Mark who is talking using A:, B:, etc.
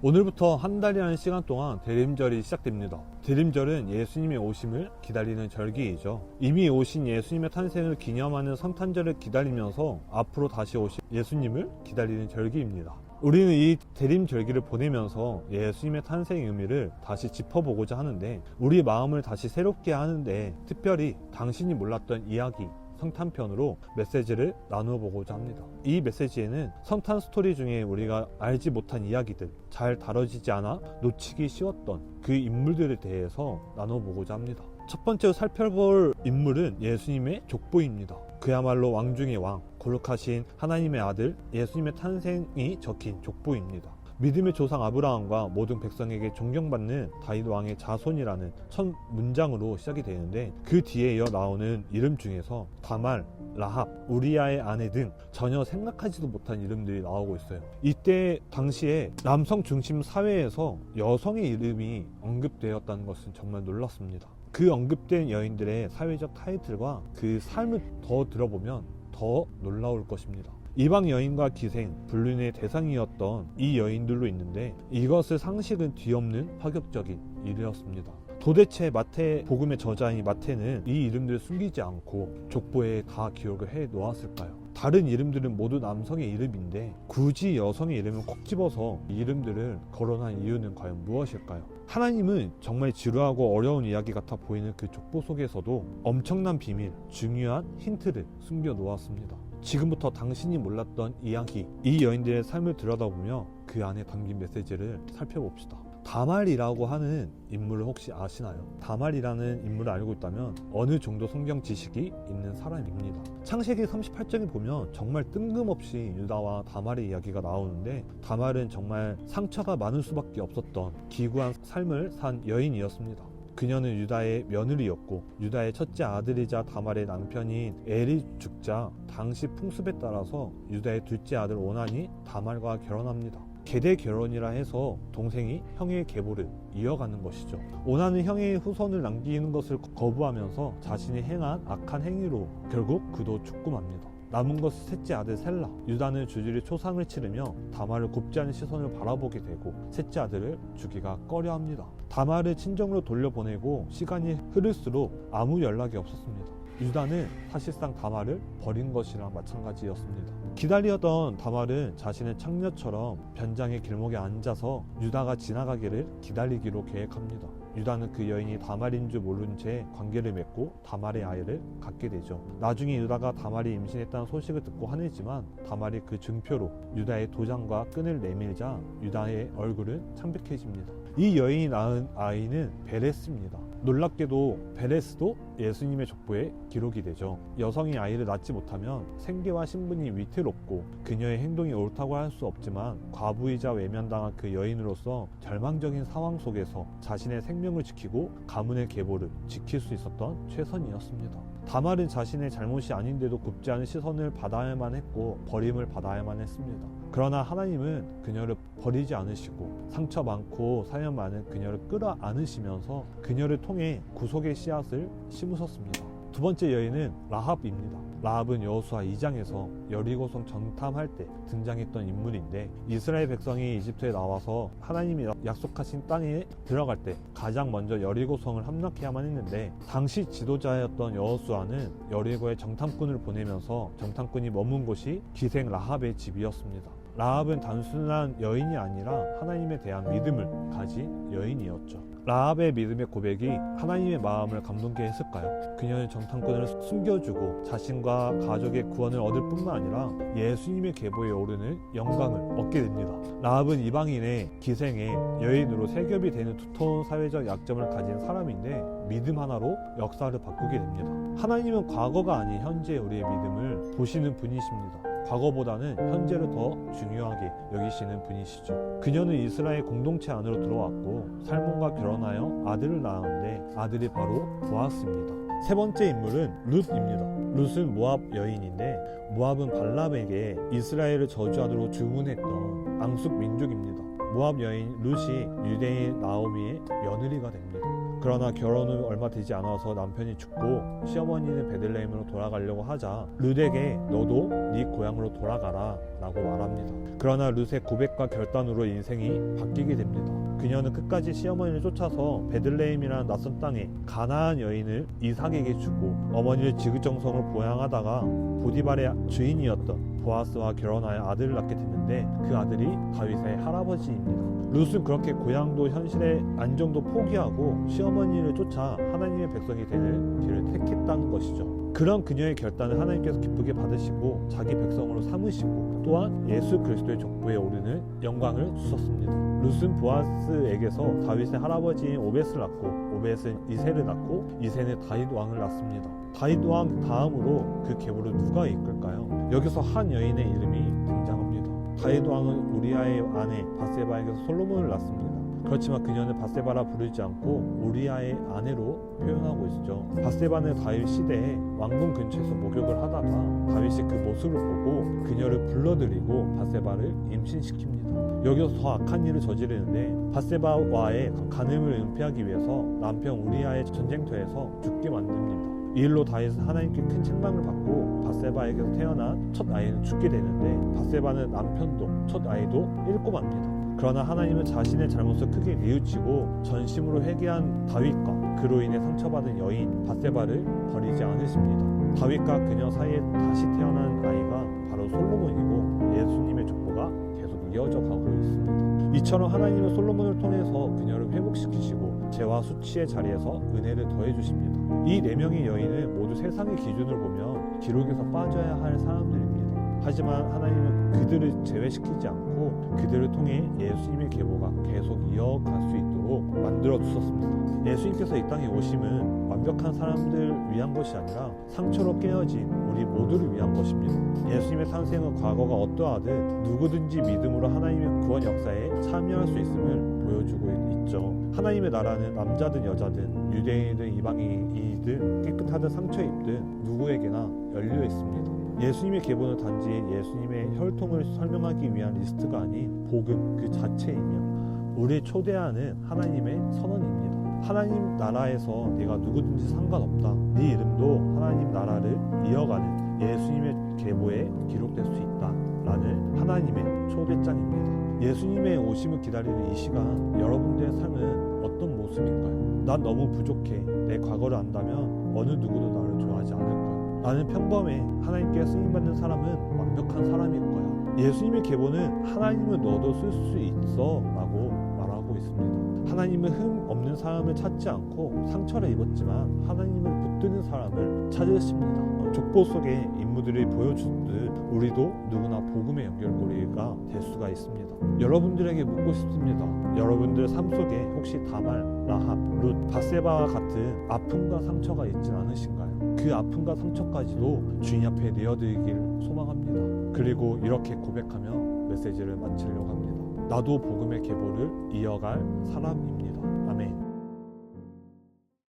A: 오늘부터 한 달이라는 시간 동안 대림절이 시작됩니다. 대림절은 예수님의 오심을 기다리는 절기이죠. 이미 오신 예수님의 탄생을 기념하는 성탄절을 기다리면서 앞으로 다시 오실 예수님을 기다리는 절기입니다. 우리는 이 대림절기를 보내면서 예수님의 탄생의 의미를 다시 짚어보고자 하는데, 우리 마음을 다시 새롭게 하는데 특별히 당신이 몰랐던 이야기 성탄편으로 메시지를 나누어 보고자 합니다. 이 메시지에는 성탄 스토리 중에 우리가 알지 못한 이야기들, 잘 다뤄지지 않아 놓치기 쉬웠던 그 인물들에 대해서 나눠 보고자 합니다. 첫 번째로 살펴볼 인물은 예수님의 족보입니다. 그야말로 왕 중의 왕, 거룩하신 하나님의 아들 예수님의 탄생이 적힌 족보입니다. 믿음의 조상 아브라함과 모든 백성에게 존경받는 다윗 왕의 자손이라는 첫 문장으로 시작이 되는데, 그 뒤에 이어 나오는 이름 중에서 다말, 라합, 우리아의 아내 등 전혀 생각하지도 못한 이름들이 나오고 있어요. 이때 당시에 남성 중심 사회에서 여성의 이름이 언급되었다는 것은 정말 놀랐습니다. 그 언급된 여인들의 사회적 타이틀과 그 삶을 더 들어보면 더 놀라울 것입니다. 이방 여인과 기생, 불륜의 대상이었던 이 여인들로 있는데, 이것을 상식은 뒤엎는 파격적인 일이었습니다. 도대체 복음의 저자인 마태는 이 이름들을 숨기지 않고 족보에 다 기록을 해 놓았을까요? 다른 이름들은 모두 남성의 이름인데 굳이 여성의 이름을 콕 집어서 이 이름들을 거론한 이유는 과연 무엇일까요? 하나님은 정말 지루하고 어려운 이야기 같아 보이는 그 족보 속에서도 엄청난 비밀, 중요한 힌트를 숨겨 놓았습니다. 지금부터 당신이 몰랐던 이야기, 이 여인들의 삶을 들여다보며 그 안에 담긴 메시지를 살펴봅시다. 다말이라고 하는 인물을 혹시 아시나요? 다말이라는 인물을 알고 있다면 어느 정도 성경 지식이 있는 사람입니다. 창세기 38장에 보면 정말 뜬금없이 유다와 다말의 이야기가 나오는데, 다말은 정말 상처가 많을 수밖에 없었던 기구한 삶을 산 여인이었습니다. 그녀는 유다의 며느리였고, 유다의 첫째 아들이자 다말의 남편인 엘이 죽자 당시 풍습에 따라서 유다의 둘째 아들 오난이 다말과 결혼합니다. 계대 결혼이라 해서 동생이 형의 계보를 이어가는 것이죠. 오난은 형의 후손을 남기는 것을 거부하면서 자신이 행한 악한 행위로 결국 그도 죽고맙니다. 남은 것은 셋째 아들 셀라. 유다는 주저리 초상을 치르며 다말을 곱지 않은 시선을 바라보게 되고 셋째 아들을 주기가 꺼려합니다. 다말을 친정으로 돌려보내고 시간이 흐를수록 아무 연락이 없었습니다. 유다는 사실상 다말을 버린 것이랑 마찬가지였습니다. 기다리던 다말은 자신의 창녀처럼 변장의 길목에 앉아서 유다가 지나가기를 기다리기로 계획합니다. 유다는 그 여인이 다말인 줄 모른 채 관계를 맺고 다말의 아이를 갖게 되죠. 나중에 유다가 다말이 임신했다는 소식을 듣고 화내지만 다말이 그 증표로 유다의 도장과 끈을 내밀자 유다의 얼굴은 창백해집니다. 이 여인이 낳은 아이는 베레스입니다. 놀랍게도 베레스도 예수님의 족보에 기록이 되죠. 여성이 아이를 낳지 못하면 생계와 신분이 위태롭고 그녀의 행동이 옳다고 할 수 없지만 과부이자 외면당한 그 여인으로서 절망적인 상황 속에서 자신의 생명을 지키고 가문의 계보를 지킬 수 있었던 최선이었습니다. 다말은 자신의 잘못이 아닌데도 굽지 않은 시선을 받아야만 했고 버림을 받아야만 했습니다. 그러나 하나님은 그녀를 버리지 않으시고 상처 많고 사연 많은 그녀를 끌어안으시면서 그녀를 통해 구속의 씨앗을 심으셨습니다. 두 번째 여인은 라합입니다. 라합은 여호수아 2장에서 여리고성 정탐할 때 등장했던 인물인데, 이스라엘 백성이 이집트에 나와서 하나님이 약속하신 땅에 들어갈 때 가장 먼저 여리고성을 함락해야만 했는데, 당시 지도자였던 여호수아는 여리고에 정탐꾼을 보내면서 정탐꾼이 머문 곳이 기생 라합의 집이었습니다. 라합은 단순한 여인이 아니라 하나님에 대한 믿음을 가진 여인이었죠. 라합의 믿음의 고백이 하나님의 마음을 감동케 했을까요? 그녀는 정탐꾼을 숨겨주고 자신과 가족의 구원을 얻을 뿐만 아니라 예수님의 계보에 오르는 영광을 얻게 됩니다. 라합은 이방인의 기생의 여인으로 세겹이 되는 두터운 사회적 약점을 가진 사람인데 믿음 하나로 역사를 바꾸게 됩니다. 하나님은 과거가 아닌 현재 우리의 믿음을 보시는 분이십니다. 과거보다는 현재를 더 중요하게 여기시는 분이시죠. 그녀는 이스라엘 공동체 안으로 들어왔고 살몬과 결혼하여 아들을 낳았는데 아들이 바로 보아스입니다. 세 번째 인물은 룻입니다. 룻은 모압 여인인데, 모압은 발람에게 이스라엘을 저주하도록 주문했던 앙숙 민족입니다. 모압 여인 룻이 유대인 나오미의 며느리가 됩니다. 그러나 결혼은 얼마 되지 않아서 남편이 죽고 시어머니는 베들레헴으로 돌아가려고 하자 룻에게 너도 네 고향으로 돌아가라 라고 말합니다. 그러나 룻의 고백과 결단으로 인생이 바뀌게 됩니다. 그녀는 끝까지 시어머니를 쫓아서 베들레헴이라는 낯선 땅에 가나안 여인을 이삭에게 주고 어머니를 지극정성으로 보양하다가 보디발의 주인이었던 보아스와 결혼하여 아들을 낳게 됐는데 그 아들이 다윗의 할아버지입니다. 룻은 그렇게 고향도 현실의 안정도 포기하고 시어머니를 쫓아 하나님의 백성이 되는 길을 택했다는 것이죠. 그런 그녀의 결단을 하나님께서 기쁘게 받으시고 자기 백성으로 삼으시고 또한 예수 그리스도의 족보에 오르는 영광을 주셨습니다. 룻은 보아스에게서 다윗의 할아버지인 오벳을 낳고 오벳은 이새를 낳고 이새는 다윗 왕을 낳습니다. 다윗 왕 다음으로 그 계보를 누가 이끌까요? 여기서 한 여인의 이름이 등장합니다. 다윗 왕은 우리아의 아내 바세바에게서 솔로몬을 낳습니다. 그렇지만 그녀는 바세바라 부르지 않고 우리아의 아내로 표현하고 있죠. 바세바는 다윗 시대에 왕궁 근처에서 목욕을 하다가 다윗이 그 모습을 보고 그녀를 불러들이고 바세바를 임신시킵니다. 여기서 더 악한 일을 저지르는데 바세바와의 간음을 은폐하기 위해서 남편 우리아의 전쟁터에서 죽게 만듭니다. 이 일로 다윗은 하나님께 큰 책망을 받고 바세바에게서 태어난 첫 아이는 죽게 되는데 바세바는 남편도 첫 아이도 잃고 맙니다. 그러나 하나님은 자신의 잘못을 크게 뉘우치고 전심으로 회개한 다윗과 그로 인해 상처받은 여인 바세바를 버리지 않으십니다. 다윗과 그녀 사이에 다시 태어난 아이가 바로 솔로몬이고 예수님의 족보가 계속 이어져 가고 있습니다. 이처럼 하나님은 솔로몬을 통해서 그녀를 회복시키시고 죄와 수치의 자리에서 은혜를 더해 주십니다. 이 4명의 여인은 모두 세상의 기준을 보면 기록에서 빠져야 할 사람들입니다. 하지만 하나님은 그들을 제외시키지 않고 그들을 통해 예수님의 계보가 계속 이어갈 수 있도록 만들어 주셨습니다. 예수님께서 이 땅에 오심은 완벽한 사람들 위한 것이 아니라 상처로 깨어진 우리 모두를 위한 것입니다. 예수님의 탄생은 과거가 어떠하든 누구든지 믿음으로 하나님의 구원 역사에 참여할 수 있음을 보여주고 있죠. 하나님의 나라는 남자든 여자든 유대인이든 이방인이든 깨끗하든 상처 입든 누구에게나 열려 있습니다. 예수님의 계보는 단지 예수님의 혈통을 설명하기 위한 리스트가 아닌 복음 그 자체이며 우리를 초대하는 하나님의 선언입니다. 하나님 나라에서 네가 누구든지 상관없다. 네 이름도 하나님 나라를 이어가는 예수님의 계보에 기록될 수 있다. 라는 하나님의 초대장입니다. 예수님의 오심을 기다리는 이 시간 여러분들의 삶은 어떤 모습인가요? 난 너무 부족해. 내 과거를 안다면 어느 누구도 나를 좋아하지 않을 거야. 나는 평범해. 하나님께 쓰임받는 사람은 완벽한 사람일 거야. 예수님의 계보는 하나님은 너도 쓸 수 있어 라고 말하고 있습니다. 하나님은 흠 없는 사람을 찾지 않고 상처를 입었지만 하나님을 붙드는 사람을 찾으십니다. 족보 속의 인물들이 보여주듯 우리도 누구나 복음의 연결고리가 될 수가 있습니다. 여러분들에게 묻고 싶습니다. 여러분들 삶 속에 혹시 다말, 라합, 룻, 바세바와 같은 아픔과 상처가 있진 않으신가요? 그 아픔과 상처까지도 주님 앞에 내어드리길 소망합니다. 그리고 이렇게 고백하며 메시지를 마치려고 합니다. 나도 복음의 계보를 이어갈 사람입니다.